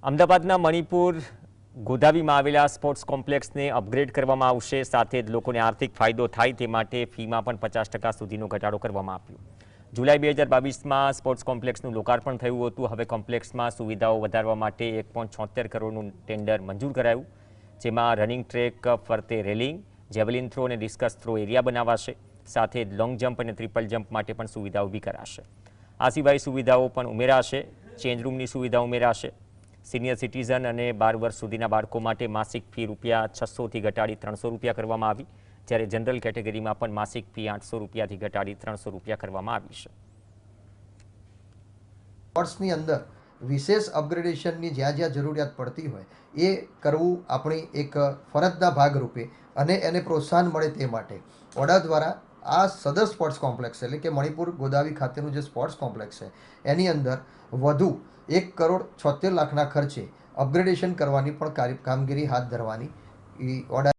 અમદાવાદના મણિપુર ગોધાવીમાં આવેલા sports કોમ્પ્લેક્સને upgrade કરવામાં આવશે, સાથે જ લોકોને આર્થિક ફાયદો થાય તે માટે ફીમાં પણ 50% સુધીનો ઘટાડો કરવામાં આવ્યો। જુલાઈ 2022માં સ્પોર્ટ્સ કોમ્પ્લેક્સનું લોકાર્પણ થયું હતું। હવે કોમ્પ્લેક્સમાં સુવિધાઓ વધારવા માટે 1.76 કરોડનું ટેન્ડર મંજૂર કરાયું, જેમાં રનિંગ ટ્રેક, ફરતે રેલિંગ, જેવલિન થ્રો અને ડિસ્કસ થ્રો એરિયા બનાવાશે, સાથે જ લોંગ જમ્પ અને ટ્રિપલ જમ્પ માટે પણ સુવિધા ઊભી કરાશે। આ સિવાય સુવિધાઓ પણ ઉમેરાશે, ચેન્જ રૂમની સુવિધા ઉમેરાશે। सीनियर सीटीजन और 12 वर्ष सुधीना बाळको माटे मासिक फी ₹600 थी घटाड़ी ₹300 करवामां आवी, ज्यारे जनरल केटेगरी में पण मासिक फी ₹800 थी घटाड़ी ₹300 करवामां आवी छे। कोर्सनी अंदर विशेष अपग्रेडेशननी ज्यां ज्यां जरूरियात पड़ती होय ए करवुं आपणी एक फरजना भागरूपे अने एने प्रोत्साहन मळे ते माटे वडा द्वारा आ सदर स्पोर्ट्स कॉम्प्लेक्स एटले के मणिपुर गोदावी खातेनुं जे स्पोर्ट्स कॉम्प्लेक्स छे एनी अंदर वधु 1,76,00,000 खर्चे अपग्रेडेशन करवानी पण कामगीरी हाथ धरवानी वडा